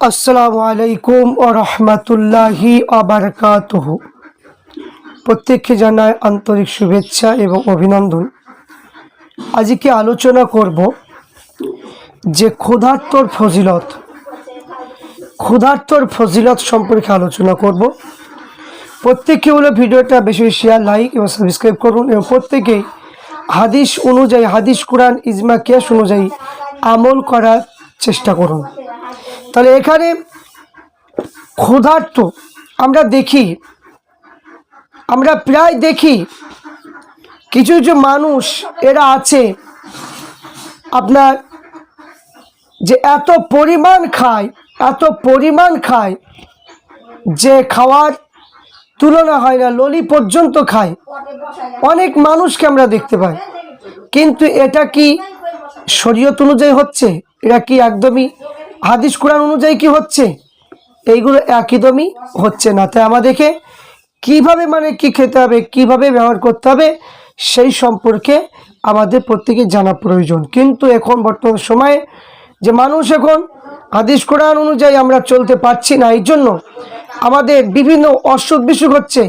আসসালামু আলাইকুম ওয়া রাহমাতুল্লাহি ওয়া বারাকাতুহু। প্রত্যেককে জানাই আন্তরিক শুভেচ্ছা এবং অভিনন্দন। আজকে আলোচনা করব যে ক্ষুধার্তর ফজিলত সম্পর্কে আলোচনা করব। প্রত্যেককে হলো ভিডিওটা বেশি শেয়ার, লাইক এবং সাবস্ক্রাইব করুন এবং প্রত্যেকেই হাদিস অনুযায়ী, হাদিস কোরআন ইজমা কিয়াস অনুযায়ী আমল করার চেষ্টা করুন। তাহলে এখানে ক্ষুধার্ত আমরা প্রায় দেখি কিছু কিছু মানুষ এরা আছে আপনার যে এত পরিমাণ খায় যে খাওয়ার তুলনা হয় না, ললি পর্যন্ত খায়। অনেক মানুষকে আমরা দেখতে পাই, কিন্তু এটা কি শরীয়ত অনুযায়ী হচ্ছে? এটা কি একদমই হাদিস কোরআন অনুযায়ী কি হচ্ছে? এইগুলো একদমই হচ্ছে না। তাই আমাদেরকে কিভাবে কি খেতে হবে, কিভাবে ব্যবহার করতে হবে, সেই সম্পর্কে আমাদের প্রত্যেকের জানা প্রয়োজন। কিন্তু এখন বর্তমান সময়ে যে মানুষ এখন হাদিস কোরআন অনুযায়ী আমরা চলতে পারছি না, এই জন্য আমাদের বিভিন্ন অসুখ বিসুখ হচ্ছে,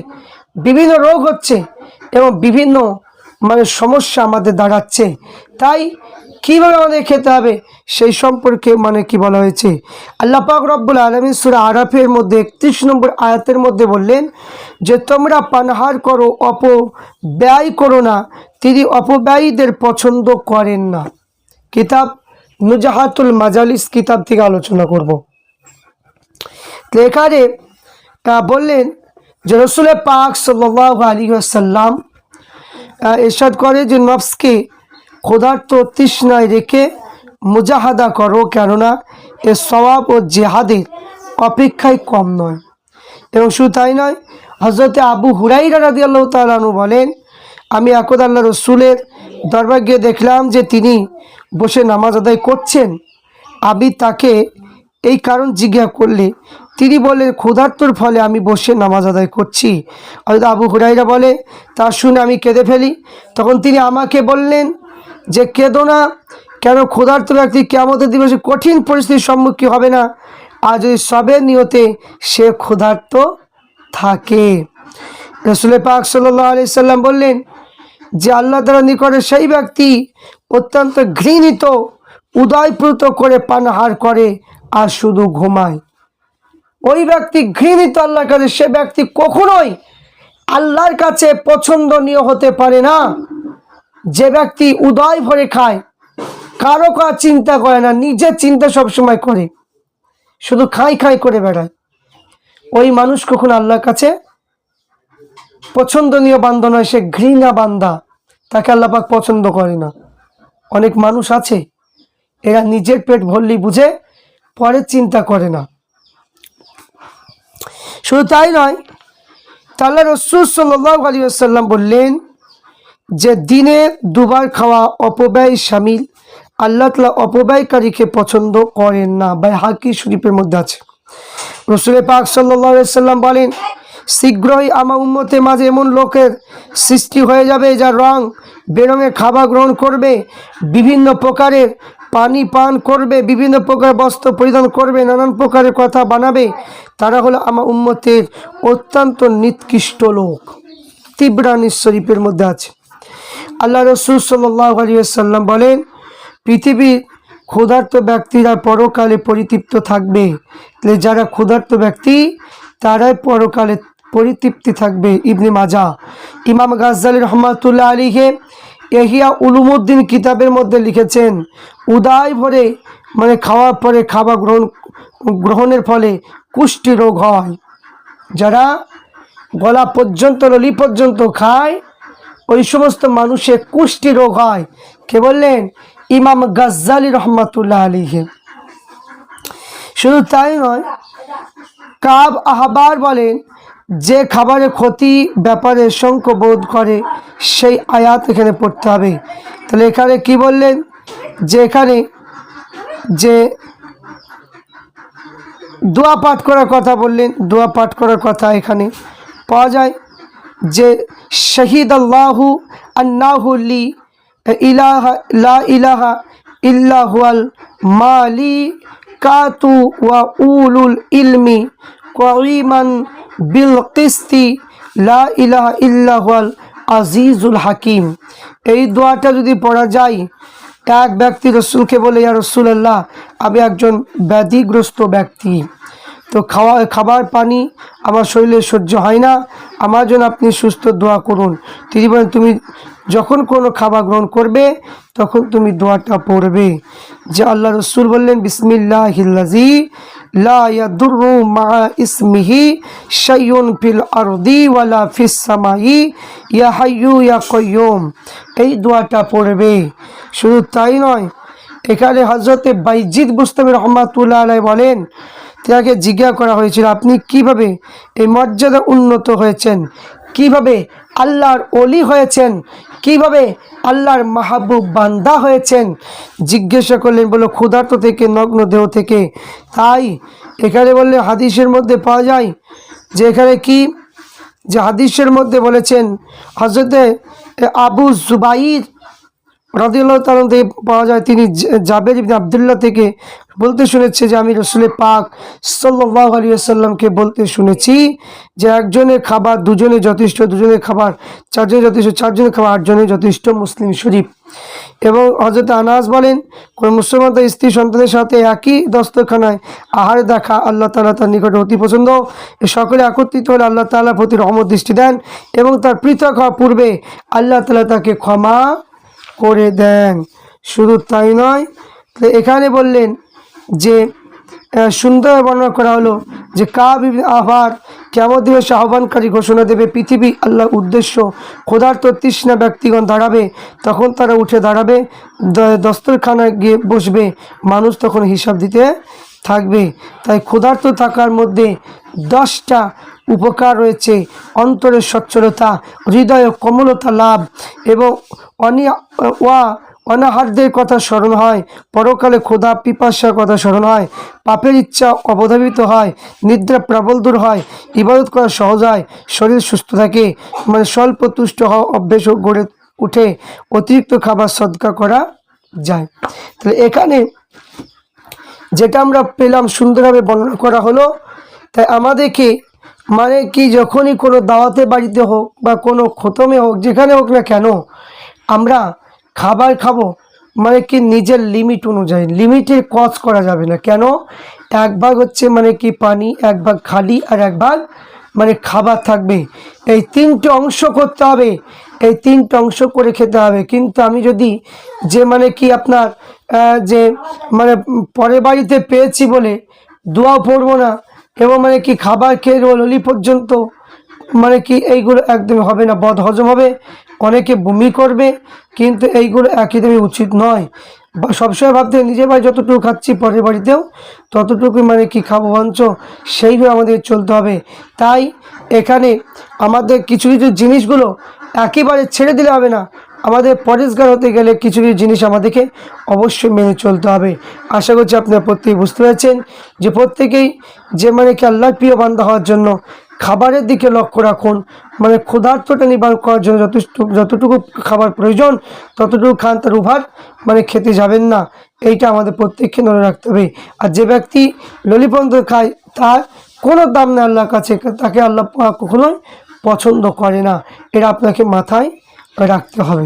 বিভিন্ন রোগ হচ্ছে এবং বিভিন্ন সমস্যা আমাদের দাঁড়াচ্ছে। তাই কীভাবে আমাদের খেতে হবে সেই সম্পর্কে কি বলা হয়েছে? আল্লাহ পাক রব্বুল আলামিন সূরা আরাফের মধ্যে 31 নম্বর আয়াতের মধ্যে বললেন যে তোমরা পানাহার করো, অপব্যয় করো না, তিনি অপব্যয়ীদের পছন্দ করেন না। কিতাব নুজাহাতুল মাজালিস কিতাব থেকে আলোচনা করব। এখানে বললেন যে রাসূল পাক সাল্লাল্লাহু আলাইহি ওয়াসাল্লাম ইরশাদ করে যে নফসকে ক্ষুধার্ত তৃষ্ণায় রেখে মুজাহাদা করো, কেননা এর সওয়াব ও জিহাদের অপেক্ষায় কম নয়। এবং শুধু তাই নয়, হযরতে আবু হুরায়রা রাদিয়াল্লাহু তাআলা আনহু বলেন, আমি একদা আল্লাহ রসুলের দরবার গিয়ে দেখলাম যে তিনি বসে নামাজ আদায় করছেন। আমি তাকে এই কারণ জিজ্ঞাসা করলে তিনি বলেন, ক্ষুধার্তর ফলে আমি বসে নামাজ আদায় করছি। হযরত আবু হুরায়রা বলে, তা শুনে আমি কেঁদে ফেলি। তখন তিনি আমাকে বললেন যে কেঁদো না, কেন ক্ষুধার্ত ব্যক্তি কিয়ামতের দিবসে কঠিন পরিস্থিতির সম্মুখীন হবে না, আর যদি সবের নিয়তে সে ক্ষুধার্ত থাকে। রাসূল পাক সাল্লাল্লাহু আলাইহি সাল্লাম বললেন যে আল্লাহ তাআলার নিকটে সেই ব্যক্তি অত্যন্ত ঘৃণিত, উদয়পুত করে পানাহার করে আর শুধু ঘুমায়। ওই ব্যক্তি ঘৃণিত আল্লাহর কাছে, সে ব্যক্তি কখনোই আল্লাহর কাছে পছন্দনীয় হতে পারে না। যে ব্যক্তি উদয় ভরে খায়, কারো কাজ চিন্তা করে না, নিজের চিন্তা সবসময় করে, শুধু খাই করে বেড়ায়, ওই মানুষ কখনো আল্লাহর কাছে পছন্দনীয় বান্দা নয়, সে ঘৃণা বান্দা, তাকে আল্লাহ পাক পছন্দ করে না। অনেক মানুষ আছে এরা নিজের পেট ভরলেই বুঝে, পরের চিন্তা করে না। শুধু তাই নয়, আল্লাহ রাসূল সাল্লাল্লাহু আলাইহি ওয়াসাল্লাম বললেন যে দিনে দুবার খাওয়া অপব্যয় শামিল, আল্লাহ তাআলা অপব্যয়কারীকে পছন্দ করেন না। বাইহাকি শরীফের মধ্যে আছে। রাসূল পাক সাল্লাল্লাহু আলাইহি ওয়াসাল্লাম বলেন, শীঘ্রই আমার উম্মতের মাঝে এমন লোকের সৃষ্টি হয়ে যাবে যা রং বেরঙের খাবার গ্রহণ করবে, বিভিন্ন প্রকারের পানি পান করবে, বিভিন্ন প্রকার বস্ত্র পরিধান করবে, নানান প্রকারের কথা বানাবে। তারা হলো আমার উম্মতের অত্যন্ত নিকৃষ্ট লোক। তিবরানী শরীফের মধ্যে আছে। আল্লাহ রাসূল সাল্লাল্লাহু আলাইহি ওয়াসাল্লাম বলেন, পৃথিবীর ক্ষুধার্ত ব্যক্তিরা পরকালে পরিতৃপ্ত থাকবে। যারা ক্ষুধার্ত ব্যক্তি তারাই পরকালে পরিতৃপ্তি থাকবে। ইবনে মাজাহ। ইমাম গাজ্জালী রহমাতুল্লাহ আলাইহি ইহয়া উলুমুদ্দিন কিতাবের মধ্যে লিখেছেন, উদয় ভরে খাওয়ার পরে খাবার গ্রহণের ফলে কুষ্টি রোগ হয়। যারা গলা পর্যন্ত, ললি পর্যন্ত খায়, ওই সমস্ত মানুষের কুষ্টি রোগ হয়। কে বললেন? ইমাম গাজ্জালী রহমাতুল্লাহ আলাইহি। শুধু তাই নয়, কাব আহবার বলেন, যে খাবারের ক্ষতি ব্যাপারে শঙ্ক বোধ করে সেই আয়াত এখানে পড়তে হবে। তাহলে এখানে কি বললেন? যে এখানে যে দোয়া পাঠ করার কথা বললেন, দোয়া পাঠ করার কথা এখানে পাওয়া যায় যে শহীদ আল্লাহু আন্নাহু লি ইলাহা লা ইলাহা ইল্লা হুয়াল মালিক জাকাতু ওয়া উলুল ইলমি কাইমান বিল কিসতি লা ইলাহা ইল্লা হুয়াল আজিজুল হাকিম। এই দোয়াটা যদি পড়া যায়, এক ব্যক্তি রসুলকে বলে, ইয়া রাসূলুল্লাহ, আমি একজন ব্যাধিগ্রস্ত ব্যক্তি, তো খাবার পানি আমার শরীরে সহ্য হয় না, আমার জন্য আপনি সুস্থ দোয়া করুন। তিনি বলেন, তুমি যখন কোনো খাবার গ্রহণ করবে তখন তুমি দোয়াটা পড়বে। যে আল্লাহ রসুল বললেন, বিসমিল্লাহিল্লাযী লা ইয়াদুররু মা ইসমিহি শাইউন ফিল আরদি ওয়ালা ফিস সামাই ইয়া হাইয়্যু ইয়া কাইয়্যুম। এই দোয়াটা পড়বে। শুধু তাই নয়, এখানে হযরতে বাইজিদ বুস্তামি রহমাতুল্লাহ আলাইহি বলেন, তাকে জিজ্ঞাসা করা হয়েছিল, আপনি কিভাবে এই মর্যাদা উন্নত হয়েছেন, কিভাবে আল্লাহর ওলি হয়েছেন, কিভাবে আল্লাহর মাহবুব বান্দা হয়েছেন? জিজ্ঞাসা করলেন, বলো ক্ষুধার্ত থেকে, নগ্ন দেহ থেকে। তাই এখানে বললে হাদিসের মধ্যে পাওয়া যায় যে এখানে কি, যে হাদিসের মধ্যে বলেছেন হযরতে আবু জুবাইর রাদিয়াল্লাহু তাআলা থেকে পাওয়া যায়, তিনি জাবের ইবনে আব্দুল্লাহ থেকে বলতে শুনেছে যে আমি রাসূল পাক সাল্লাল্লাহু আলাইহি ওয়াসাল্লামকে বলতে শুনেছি যে একজনের খাবার দুজনে যথেষ্ট, দুজনের খাবার চারজনে যথেষ্ট, চারজনের খাবার আটজনে যথেষ্ট। মুসলিম শরীফ। এবং হযরত আনাস বলেন, কোন মুসলমান তার স্ত্রী সন্তানের সাথে একই দস্তরখানায় আহার দেখা আল্লাহ তাআলা তার নিকটে অতি পছন্দ। এ সকলে একত্রিত হলে আল্লাহ তাআলা প্রতি রহমত দৃষ্টি দেন এবং তার পৃথক হওয়া পূর্বে আল্লাহ তাআলা তাকে ক্ষমা করে দেন। শুধু তাই নয়, এখানে বললেন যে সুন্দর বর্ণনা করা হলো যে কাব ইবনে আহবার কিয়ামত দিবসে আহ্বানকারী ঘোষণা দেবে, পৃথিবী আল্লাহর উদ্দেশ্য, ক্ষুধার্ত তৃষ্ণা ব্যক্তিগণ দাঁড়াবে, তখন তারা উঠে দাঁড়াবে, দস্তরখানায় গিয়ে বসবে, মানুষ তখন হিসাব দিতে থাকবে। তাই ক্ষুধার্ত থাকার মধ্যে 10টা উপকার রয়েছে: অন্তরের সচ্ছলতা, হৃদয়ে কোমলতা লাভ, এবং অনাহারদের কথা স্মরণ হয়, পরকালে ক্ষুধা পিপাসার কথা স্মরণ হয়, পাপের ইচ্ছা অবধাবিত হয়, নিদ্রা প্রবল দূর হয়, ইবাদত করা সহজ হয়, শরীর সুস্থ থাকে, মানে স্বল্প তুষ্ট হওয়া অভ্যেস গড়ে উঠে, অতিরিক্ত খাবার সদকা করা যায়। তাহলে এখানে যেটা আমরা পেলাম সুন্দরভাবে বর্ণনা করা হলো। তাই আমাদেরকে মানে কি, যখনই কোনো দাওয়াতে বাড়িতে হোক বা কোনো খতমে হোক, যেখানে হোক না কেন, আমরা খাবার খাবো মানে কি নিজের লিমিট অনুযায়ী, লিমিটের ক্রস করা যাবে না। কেন? এক ভাগ হচ্ছে মানে কি পানি, এক ভাগ খালি, আর এক ভাগ মানে খাবার থাকবে। এই 3টে অংশ করতে হবে, এই 3টে অংশ করে খেতে হবে। কিন্তু আমি যদি যে মানে কি আপনার যে মানে পরের বাড়িতে পেয়েছি বলে দোয়া পড়বো না এবং মানে কি খাবার খেয়ে ললি পর্যন্ত, মানে কি এইগুলো একদম হবে না, বদ হজম হবে, অনেকে বমি করবে, কিন্তু এইগুলো একদমই উচিত নয়। বা সবসময় ভাবতে নিজের বাড়ি যতটুকু খাচ্ছি পরের বাড়িতেও ততটুকু মানে কি খাবো, বঞ্চ সেইভাবে আমাদের চলতে হবে। তাই এখানে আমাদের কিছু কিছু জিনিসগুলো একেবারে ছেড়ে দিলে হবে না, আমাদের পরিষ্কার হতে গেলে কিছু কিছু জিনিস আমাদেরকে অবশ্যই মেনে চলতে হবে। আশা করছি আপনারা প্রত্যেকেই বুঝতে পেরেছেন যে প্রত্যেকেই যে মানে কি আল্লাহর প্রিয় বান্দা হওয়ার জন্য খাবারের দিকে লক্ষ্য রাখুন, মানে ক্ষুধার্তটা নিবারণ করার জন্য যতটুকু খাবার প্রয়োজন ততটুকু খান, তার উভার মানে খেতে যাবেন না, এইটা আমাদের প্রত্যেককে মনে রাখতে হবে। আর যে ব্যক্তি ললিপন্ত খায় তার কোনো দাম নেই আল্লাহর কাছে, তাকে আল্লাহ কখনোই পছন্দ করে না, এটা আপনাকে মাথায় রাখতে হবে।